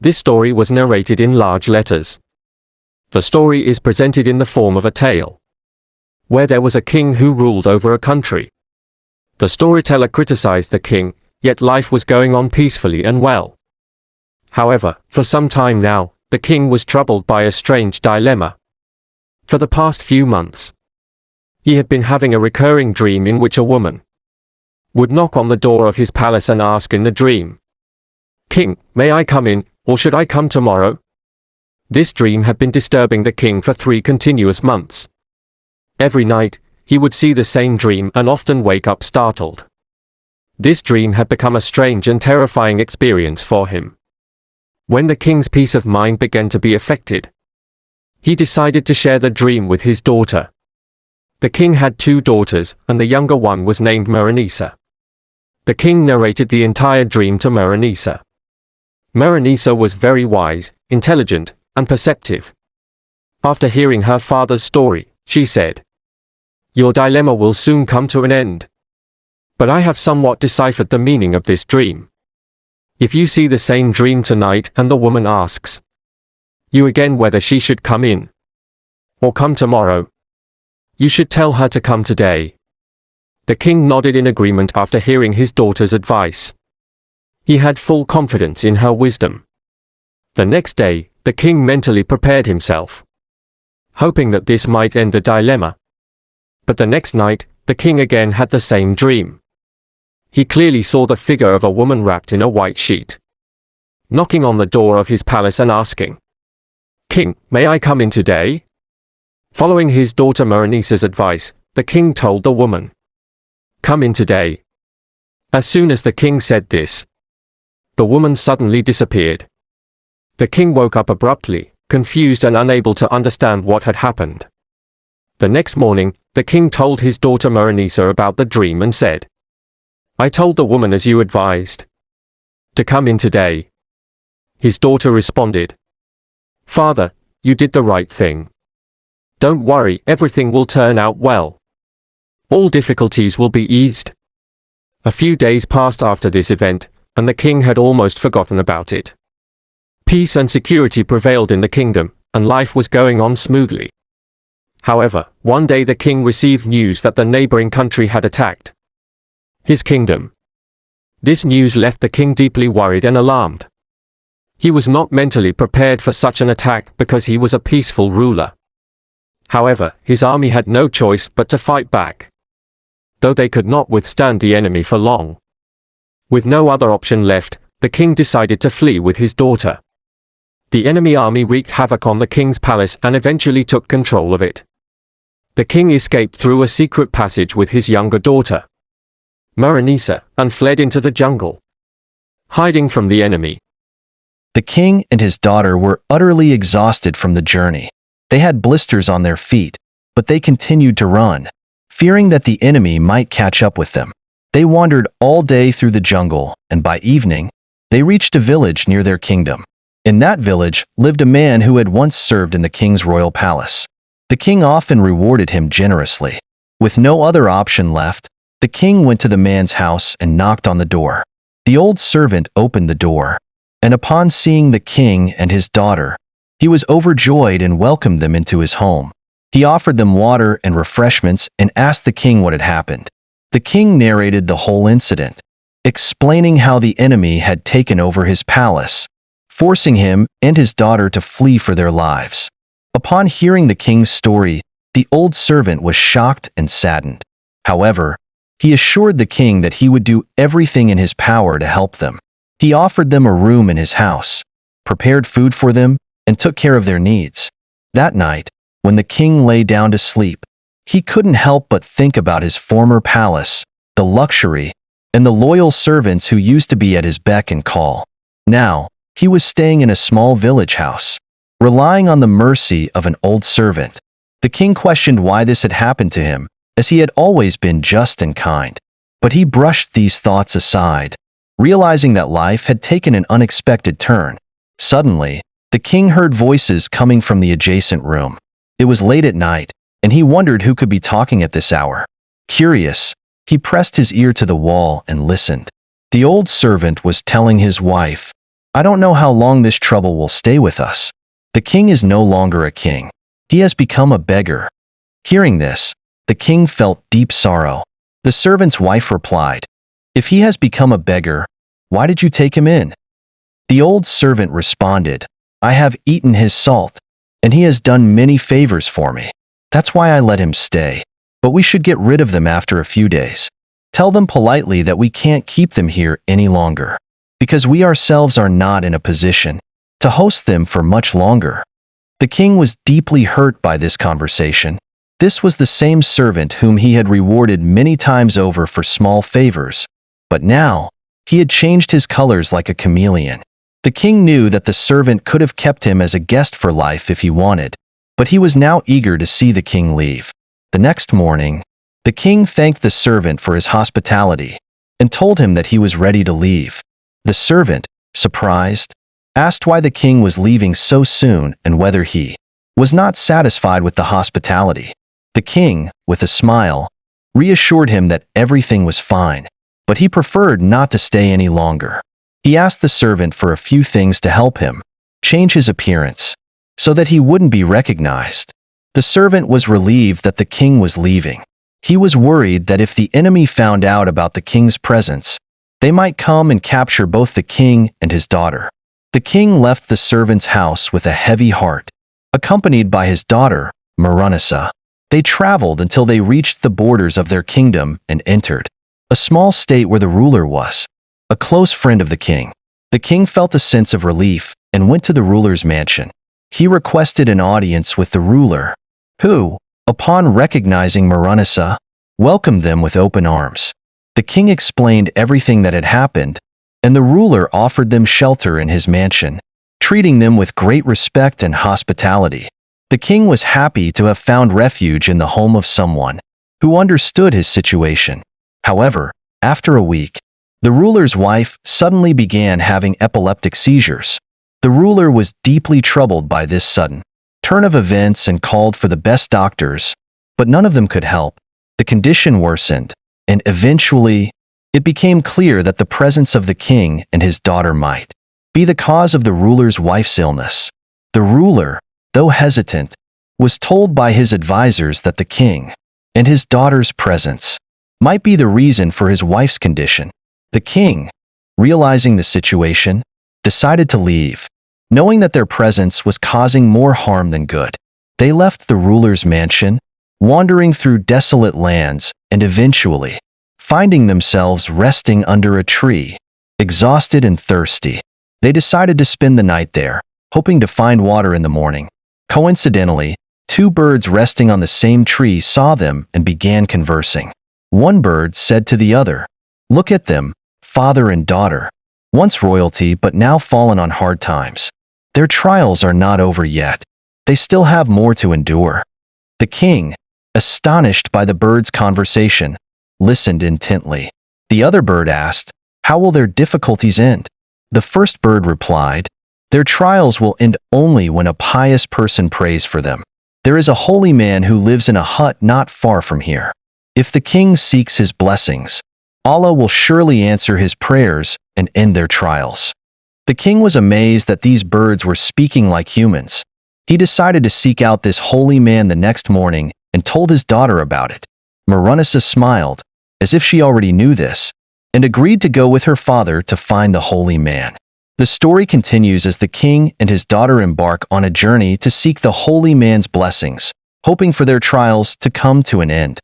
This story was narrated in large letters. The story is presented in the form of a tale, where there was a king who ruled over a country. The storyteller criticized the king, yet life was going on peacefully and well. However, for some time now, the king was troubled by a strange dilemma. For the past few months, he had been having a recurring dream in which a woman would knock on the door of his palace and ask in the dream, "King, may I come in, or should I come tomorrow?" This dream had been disturbing the king for 3 continuous months. Every night, he would see the same dream and often wake up startled. This dream had become a strange and terrifying experience for him. When the king's peace of mind began to be affected, he decided to share the dream with his daughter. The king had 2 daughters, and the younger one was named Merenisa. The king narrated the entire dream to Merenisa. Merenisa was very wise, intelligent, and perceptive. After hearing her father's story, she said, "Your dilemma will soon come to an end. But I have somewhat deciphered the meaning of this dream. If you see the same dream tonight and the woman asks you again whether she should come in or come tomorrow, you should tell her to come today." The king nodded in agreement after hearing his daughter's advice. He had full confidence in her wisdom. The next day, the king mentally prepared himself, hoping that this might end the dilemma. But the next night, the king again had the same dream. He clearly saw the figure of a woman wrapped in a white sheet, knocking on the door of his palace and asking, "King, may I come in today?" Following his daughter Merenisa's advice, the king told the woman, "Come in today." As soon as the king said this, the woman suddenly disappeared. The king woke up abruptly, confused and unable to understand what had happened. The next morning, the king told his daughter Merenisa about the dream and said, "I told the woman as you advised, to come in today." His daughter responded, "Father, you did the right thing. Don't worry, everything will turn out well. All difficulties will be eased." A few days passed after this event, and the king had almost forgotten about it. Peace and security prevailed in the kingdom, and life was going on smoothly. However, one day the king received news that the neighboring country had attacked his kingdom. This news left the king deeply worried and alarmed. He was not mentally prepared for such an attack because he was a peaceful ruler. However, his army had no choice but to fight back, though they could not withstand the enemy for long. With no other option left, the king decided to flee with his daughter. The enemy army wreaked havoc on the king's palace and eventually took control of it. The king escaped through a secret passage with his younger daughter, Merenisa, and fled into the jungle, hiding from the enemy. The king and his daughter were utterly exhausted from the journey. They had blisters on their feet, but they continued to run, fearing that the enemy might catch up with them. They wandered all day through the jungle, and by evening, they reached a village near their kingdom. In that village lived a man who had once served in the king's royal palace. The king often rewarded him generously. With no other option left, the king went to the man's house and knocked on the door. The old servant opened the door, and upon seeing the king and his daughter, he was overjoyed and welcomed them into his home. He offered them water and refreshments and asked the king what had happened. The king narrated the whole incident, explaining how the enemy had taken over his palace, forcing him and his daughter to flee for their lives. Upon hearing the king's story, the old servant was shocked and saddened. However, he assured the king that he would do everything in his power to help them. He offered them a room in his house, prepared food for them, and took care of their needs. That night, when the king lay down to sleep, he couldn't help but think about his former palace, the luxury, and the loyal servants who used to be at his beck and call. Now, he was staying in a small village house, relying on the mercy of an old servant. The king questioned why this had happened to him, as he had always been just and kind. But he brushed these thoughts aside, realizing that life had taken an unexpected turn. Suddenly, the king heard voices coming from the adjacent room. It was late at night, and he wondered who could be talking at this hour. Curious, he pressed his ear to the wall and listened. The old servant was telling his wife, I don't know how long this trouble will stay with us. The king is no longer a king. He has become a beggar." Hearing this, the king felt deep sorrow. The servant's wife replied, "If he has become a beggar, why did you take him in?" The old servant responded, "I have eaten his salt, and he has done many favors for me. That's why I let him stay. But we should get rid of them after a few days. Tell them politely that we can't keep them here any longer, because we ourselves are not in a position to host them for much longer." The king was deeply hurt by this conversation. This was the same servant whom he had rewarded many times over for small favors, but now he had changed his colors like a chameleon. The king knew that the servant could have kept him as a guest for life if he wanted, but he was now eager to see the king leave. The next morning, the king thanked the servant for his hospitality and told him that he was ready to leave. The servant, surprised, asked why the king was leaving so soon and whether he was not satisfied with the hospitality. The king, with a smile, reassured him that everything was fine, but he preferred not to stay any longer. He asked the servant for a few things to help him change his appearance so that he wouldn't be recognized. The servant was relieved that the king was leaving. He was worried that if the enemy found out about the king's presence, they might come and capture both the king and his daughter. The king left the servant's house with a heavy heart, accompanied by his daughter, Maranissa. They traveled until they reached the borders of their kingdom and entered a small state where the ruler was a close friend of the king. The king felt a sense of relief and went to the ruler's mansion. He requested an audience with the ruler, who, upon recognizing Maranissa, welcomed them with open arms. The king explained everything that had happened, and the ruler offered them shelter in his mansion, treating them with great respect and hospitality. The king was happy to have found refuge in the home of someone who understood his situation. However, after a week, the ruler's wife suddenly began having epileptic seizures. The ruler was deeply troubled by this sudden turn of events and called for the best doctors, but none of them could help. The condition worsened, and eventually, it became clear that the presence of the king and his daughter might be the cause of the ruler's wife's illness. The ruler, though hesitant, was told by his advisors that the king and his daughter's presence might be the reason for his wife's condition. The king, realizing the situation, decided to leave, knowing that their presence was causing more harm than good. They left the ruler's mansion, wandering through desolate lands and eventually finding themselves resting under a tree, exhausted and thirsty. They decided to spend the night there, hoping to find water in the morning. Coincidentally, two birds resting on the same tree saw them and began conversing. One bird said to the other, "Look at them, father and daughter, once royalty but now fallen on hard times. Their trials are not over yet. They still have more to endure." The king, astonished by the birds' conversation, listened intently. The other bird asked, "How will their difficulties end?" The first bird replied, "Their trials will end only when a pious person prays for them. There is a holy man who lives in a hut not far from here. If the king seeks his blessings, Allah will surely answer his prayers and end their trials." The king was amazed that these birds were speaking like humans. He decided to seek out this holy man the next morning and told his daughter about it. Maranissa smiled, as if she already knew this, and agreed to go with her father to find the holy man. The story continues as the king and his daughter embark on a journey to seek the holy man's blessings, hoping for their trials to come to an end.